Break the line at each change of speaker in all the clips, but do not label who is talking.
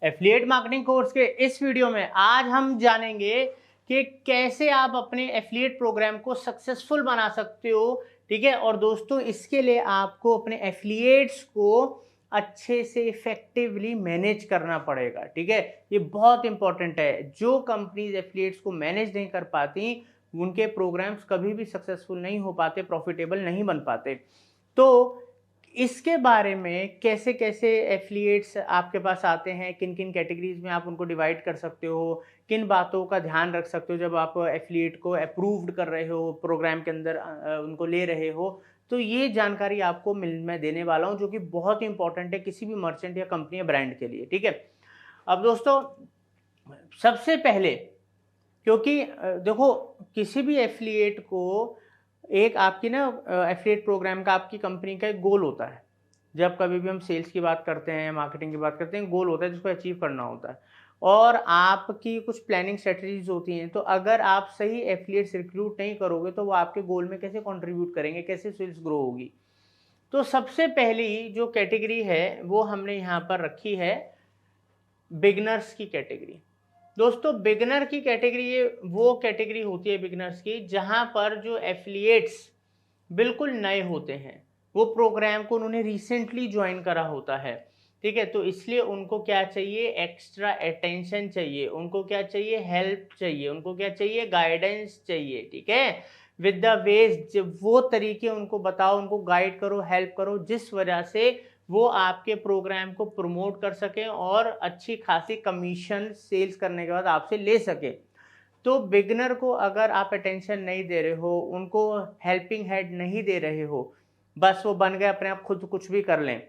Affiliate marketing course के इस video में आज हम जानेंगे कि कैसे आप अपने एफिलिएट प्रोग्राम को सक्सेसफुल बना सकते हो। ठीक है, और दोस्तों इसके लिए आपको अपने एफिलिएट्स को अच्छे से इफेक्टिवली मैनेज करना पड़ेगा। ठीक है, ये बहुत इंपॉर्टेंट है। जो कंपनीज एफिलिएट्स को मैनेज नहीं कर पाती उनके प्रोग्राम्स कभी भी सक्सेसफुल नहीं हो पाते, प्रॉफिटेबल नहीं बन पाते। तो इसके बारे में कैसे कैसे एफिलिएट्स आपके पास आते हैं, किन किन कैटेगरीज में आप उनको डिवाइड कर सकते हो, किन बातों का ध्यान रख सकते हो जब आप एफिलिएट को अप्रूव्ड कर रहे हो, प्रोग्राम के अंदर उनको ले रहे हो, तो ये जानकारी आपको मैं देने वाला हूं जो कि बहुत ही इंपॉर्टेंट है किसी भी मर्चेंट या कंपनी या ब्रांड के लिए। ठीक है, अब दोस्तों सबसे पहले, क्योंकि देखो किसी भी एफिलिएट को एक आपकी ना एफिलिएट प्रोग्राम का आपकी कंपनी का एक गोल होता है। जब कभी भी हम सेल्स की बात करते हैं, मार्केटिंग की बात करते हैं, गोल होता है जिसको अचीव करना होता है और आपकी कुछ प्लानिंग स्ट्रेटजीज होती हैं। तो अगर आप सही एफिलिएट्स रिक्रूट नहीं करोगे तो वो आपके गोल में कैसे कंट्रीब्यूट करेंगे, कैसे सेल्स ग्रो होगी। तो सबसे पहली जो कैटेगरी है वो हमने यहाँ पर रखी है बिगनर्स की कैटेगरी। दोस्तों बिगनर की कैटेगरी ये वो कैटेगरी होती है बिगनर्स की जहां पर जो एफिलिएट्स बिल्कुल नए होते हैं, वो प्रोग्राम को उन्होंने रिसेंटली ज्वाइन करा होता है। ठीक है, तो इसलिए उनको क्या चाहिए, एक्स्ट्रा अटेंशन चाहिए, उनको क्या चाहिए, हेल्प चाहिए, उनको क्या चाहिए, गाइडेंस चाहिए। ठीक है, विद द वेज वो तरीके उनको बताओ, उनको गाइड करो, हेल्प करो जिस वजह से वो आपके प्रोग्राम को प्रमोट कर सकें और अच्छी खासी कमीशन सेल्स करने के बाद आपसे ले सके। तो बिगनर को अगर आप अटेंशन नहीं दे रहे हो, उनको हेल्पिंग हैंड नहीं दे रहे हो, बस वो बन गए अपने आप खुद कुछ भी कर लें,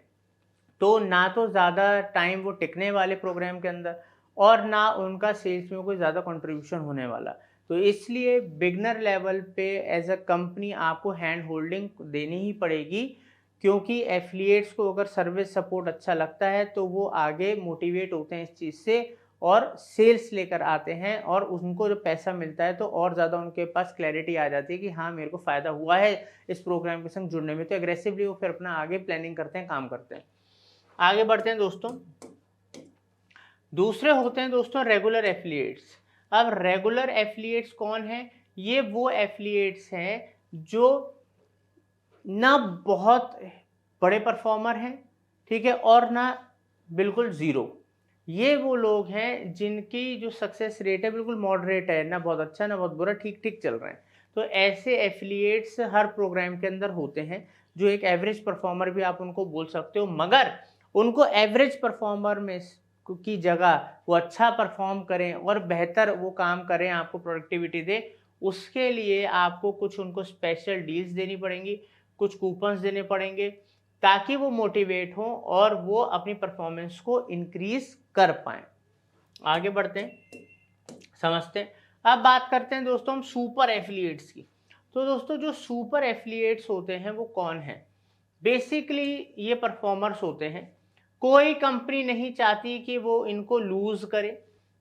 तो ना तो ज़्यादा टाइम वो टिकने वाले प्रोग्राम के अंदर और ना उनका सेल्स में कोई ज़्यादा कंट्रीब्यूशन होने वाला। तो इसलिए बिगनर लेवल पे एज अ कंपनी आपको हैंड होल्डिंग देनी ही पड़ेगी, क्योंकि एफिलिएट्स को अगर सर्विस सपोर्ट अच्छा लगता है तो वो आगे मोटिवेट होते हैं इस चीज़ से और सेल्स लेकर आते हैं और उनको जो पैसा मिलता है तो और ज़्यादा उनके पास क्लैरिटी आ जाती है कि हाँ मेरे को फ़ायदा हुआ है इस प्रोग्राम के संग जुड़ने में। तो एग्रेसिवली वो फिर अपना आगे प्लानिंग करते हैं, काम करते हैं। आगे बढ़ते हैं दोस्तों, दूसरे होते हैं दोस्तों रेगुलर एफिलिएट्स। अब रेगुलर एफिलिएट्स कौन है, ये वो एफिलिएट्स हैं जो ना बहुत बड़े परफॉर्मर हैं, ठीक है, और ना बिल्कुल ज़ीरो। ये वो लोग हैं जिनकी जो सक्सेस रेट है बिल्कुल मॉडरेट है, ना बहुत अच्छा ना बहुत बुरा, ठीक ठीक चल रहे हैं। तो ऐसे एफिलिएट्स हर प्रोग्राम के अंदर होते हैं जो एक एवरेज परफॉर्मर भी आप उनको बोल सकते हो, मगर उनको एवरेज परफॉर्मर में की जगह वो अच्छा परफॉर्म करें और बेहतर वो काम करें, आपको प्रोडक्टिविटी दे, उसके लिए आपको कुछ उनको स्पेशल डील्स देनी पड़ेंगी, कुछ कूपन्स देने पड़ेंगे ताकि वो मोटिवेट हों और वो अपनी परफॉर्मेंस को इंक्रीज कर पाएं। आगे बढ़ते हैं, समझते हैं। अब बात करते हैं दोस्तों हम सुपर एफिलिएट्स की। तो दोस्तों जो सुपर एफिलिएट्स होते हैं वो कौन है, बेसिकली ये परफॉर्मर्स होते हैं। कोई कंपनी नहीं चाहती कि वो इनको लूज करे,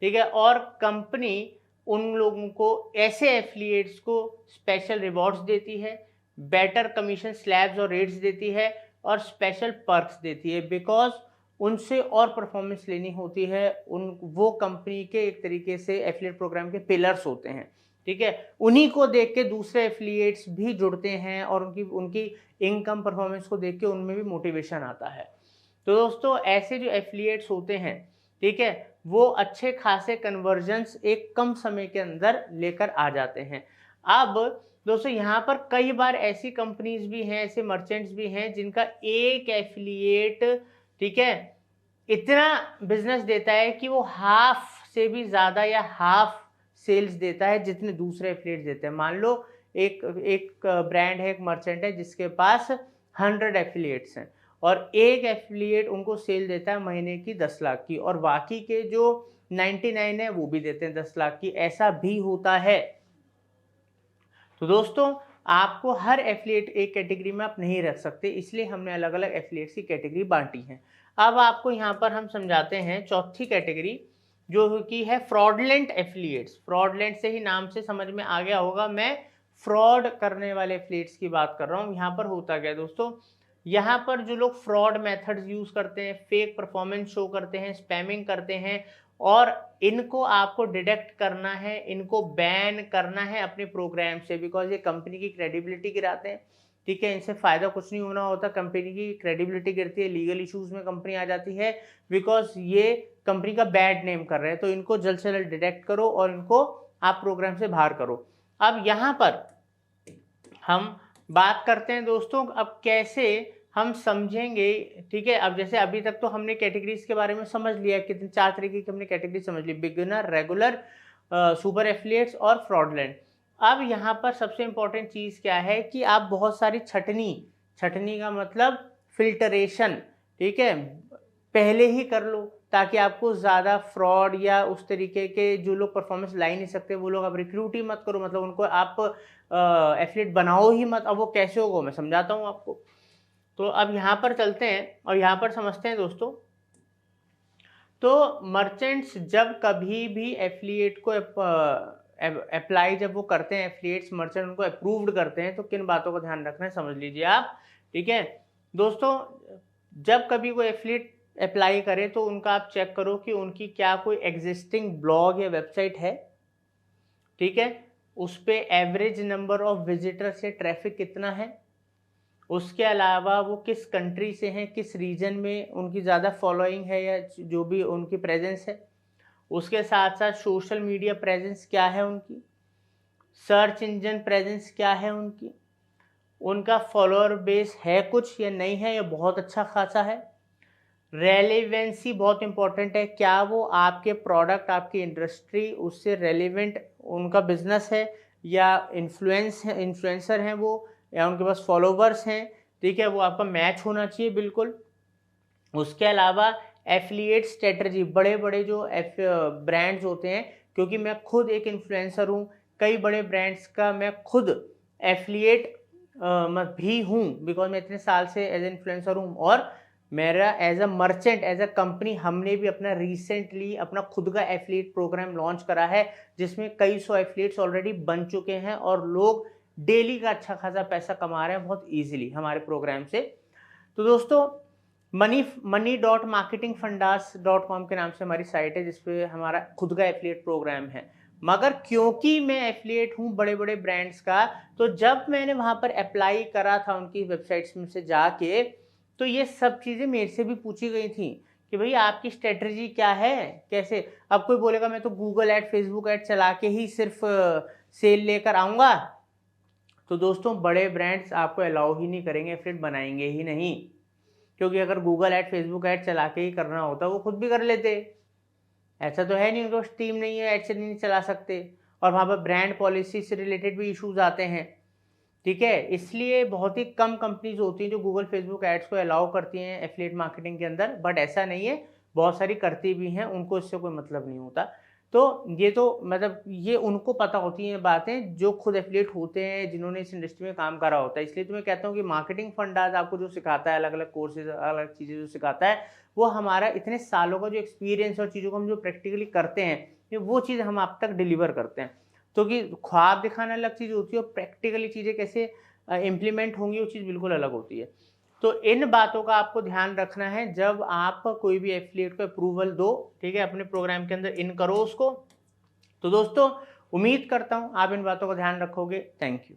ठीक है, और कंपनी उन लोगों को ऐसे एफिलिएट्स को स्पेशल रिवॉर्ड्स देती है, बेटर कमीशन स्लैब्स और रेट्स देती है और स्पेशल पर्क्स देती है, बिकॉज उनसे और परफॉर्मेंस लेनी होती है। वो कंपनी के एक तरीके से एफिलिएट प्रोग्राम के पिलर्स होते हैं। ठीक है, उन्हीं को देख के दूसरे एफिलिएट्स भी जुड़ते हैं और उनकी इनकम परफॉर्मेंस को देख के उनमें भी मोटिवेशन आता है। तो दोस्तों ऐसे जो एफिलिएट्स होते हैं, ठीक है, वो अच्छे खासे कन्वर्जन्स एक कम समय के अंदर लेकर आ जाते हैं। अब दोस्तों यहाँ पर कई बार ऐसी कंपनीज भी हैं, ऐसे मर्चेंट्स भी हैं जिनका एक एफिलिएट, ठीक है, इतना बिजनेस देता है कि वो हाफ से भी ज्यादा या हाफ सेल्स देता है जितने दूसरे एफिलिएट देते हैं। मान लो एक ब्रांड है, एक मर्चेंट है जिसके पास 100 एफिलिएट्स हैं और एक एफिलिएट उनको सेल देता है महीने की 10 लाख की और बाकी के जो 99 है वो भी देते हैं 10 लाख की, ऐसा भी होता है। तो दोस्तों आपको हर एफिलिएट एक कैटेगरी में आप नहीं रख सकते, इसलिए हमने अलग अलग एफिलिएट्स की कैटेगरी बांटी है। अब आपको यहाँ पर हम समझाते हैं चौथी कैटेगरी जो कि है फ्रॉडलेंट एफिलिएट्स। फ्रॉडलेंट से ही नाम से समझ में आ गया होगा, मैं फ्रॉड करने वाले एफिलिएट्स की बात कर रहा हूँ। यहाँ पर होता क्या है दोस्तों, यहाँ पर जो लोग फ्रॉड मेथड्स यूज करते हैं, फेक परफॉर्मेंस शो करते हैं, स्पैमिंग करते हैं, और इनको आपको डिटेक्ट करना है, इनको बैन करना है अपने प्रोग्राम से, बिकॉज ये कंपनी की क्रेडिबिलिटी गिराते हैं। ठीक है, इनसे फायदा कुछ नहीं होना होता, कंपनी की क्रेडिबिलिटी गिरती है, लीगल इश्यूज में कंपनी आ जाती है, बिकॉज ये कंपनी का बैड नेम कर रहे हैं। तो इनको जल्द से जल्द डिटेक्ट करो और इनको आप प्रोग्राम से बाहर करो। अब यहाँ पर हम बात करते हैं दोस्तों, अब कैसे हम समझेंगे। ठीक है, अब जैसे अभी तक तो हमने कैटेगरीज के बारे में समझ लिया, कितने 4 तरीके की हमने कैटेगरी समझ ली, बिगिनर, रेगुलर, सुपर एफिलिएट्स और फ्रॉडलेंट। अब यहाँ पर सबसे इंपॉर्टेंट चीज क्या है कि आप बहुत सारी छटनी का मतलब फिल्टरेशन, ठीक है, पहले ही कर लो, ताकि आपको ज़्यादा फ्रॉड या उस तरीके के जो लोग परफॉर्मेंस ला ही नहीं सकते वो लोग आप रिक्रूट ही मत करो, मतलब उनको आप एफिलिएट बनाओ ही मत। अब वो कैसे होगा मैं समझाता हूँ आपको। तो अब यहाँ पर चलते हैं और यहाँ पर समझते हैं दोस्तों। तो मर्चेंट्स जब कभी भी एफिलिएट को अप्लाई जब वो करते हैं, एफिलिएट्स मर्चेंट उनको अप्रूव्ड करते हैं, तो किन बातों का ध्यान रखना है समझ लीजिए आप। ठीक है दोस्तों, जब कभी कोई एफिलिएट अप्लाई करे तो उनका आप चेक करो कि उनकी क्या कोई एग्जिस्टिंग ब्लॉग या वेबसाइट है। ठीक है, उस पे एवरेज नंबर ऑफ विजिटर्स या ट्रैफिक कितना है, उसके अलावा वो किस कंट्री से हैं, किस रीजन में उनकी ज़्यादा फॉलोइंग है या जो भी उनकी प्रेजेंस है, उसके साथ साथ सोशल मीडिया प्रेजेंस क्या है उनकी, सर्च इंजन प्रेजेंस क्या है उनकी, उनका फॉलोअर बेस है कुछ या नहीं है या बहुत अच्छा खासा है, रेलेवेंसी बहुत इंपॉर्टेंट है, क्या वो आपके प्रोडक्ट, आपकी इंडस्ट्री उससे रेलिवेंट उनका बिजनेस है, या इन्फ्लुएंसर हैं वो, या उनके पास फॉलोवर्स हैं। ठीक है, वो आपका मैच होना चाहिए बिल्कुल। उसके अलावा एफिलिएट स्ट्रेटजी, बड़े बड़े जो ब्रांड्स होते हैं, क्योंकि मैं खुद एक इन्फ्लुएंसर हूँ, कई बड़े ब्रांड्स का मैं खुद एफिलिएट भी हूँ, बिकॉज मैं इतने साल से एज इन्फ्लुएंसर हूँ, और मेरा as a merchant, as a company, हमने भी अपना रिसेंटली अपना खुद का एफिलिएट प्रोग्राम लॉन्च करा है, जिसमें कई सौ एफिलिएट्स ऑलरेडी बन चुके हैं और लोग डेली का अच्छा खासा पैसा कमा रहे हैं बहुत इजीली हमारे प्रोग्राम से। तो दोस्तों, money.marketingfundas.com के नाम से हमारी साइट है, जिसपे हमारा खुद का एफिलिएट प्रोग्राम है। मगर क्योंकि मैं एफिलिएट हूँ बड़े बड़े ब्रांड्स का, तो जब मैंने वहां पर अप्लाई करा था उनकी वेबसाइट्स में से जाके, तो ये सब चीज़ें मेरे से भी पूछी गई थी कि भाई आपकी स्ट्रेटजी क्या है, कैसे। अब कोई बोलेगा मैं तो गूगल ऐड, फेसबुक ऐड चला के ही सिर्फ सेल लेकर आऊँगा, तो दोस्तों बड़े ब्रांड्स आपको अलाउ ही नहीं करेंगे, एफिलिएट बनाएंगे ही नहीं, क्योंकि अगर गूगल ऐड, फेसबुक ऐड चला के ही करना होता वो खुद भी कर लेते। ऐसा तो है नहीं, उनके पास टीम नहीं है, ऐड से नहीं चला सकते, और वहाँ पर ब्रांड पॉलिसी से रिलेटेड भी इश्यूज आते हैं। ठीक है, इसलिए बहुत ही कम कंपनीज होती हैं जो गूगल, फेसबुक एड्स को अलाउ करती हैं एफिलिएट मार्केटिंग के अंदर, बट ऐसा नहीं है, बहुत सारी करती भी हैं, उनको इससे कोई मतलब नहीं होता। तो ये तो मतलब ये उनको पता होती हैं बातें जो खुद एफिलिएट होते हैं, जिन्होंने इस इंडस्ट्री में काम करा होता है। इसलिए तो मैं कहता हूँ कि मार्केटिंग फंडाज आपको जो सिखाता है, अलग अलग कोर्सेज, अलग अलग चीज़ें जो सिखाता है, वो हमारा इतने सालों का जो एक्सपीरियंस और चीज़ों को हम जो प्रैक्टिकली करते हैं, वो चीज़ हम आप तक डिलीवर करते हैं। तो कि ख्वाब दिखाना अलग चीज़ होती है और प्रैक्टिकली चीज़ें कैसे इम्प्लीमेंट होंगी वो चीज़ बिल्कुल अलग होती है। तो इन बातों का आपको ध्यान रखना है जब आप कोई भी एफिलिएट को अप्रूवल दो। ठीक है, अपने प्रोग्राम के अंदर इन करो उसको। तो दोस्तों, उम्मीद करता हूं आप इन बातों का ध्यान रखोगे। Thank you.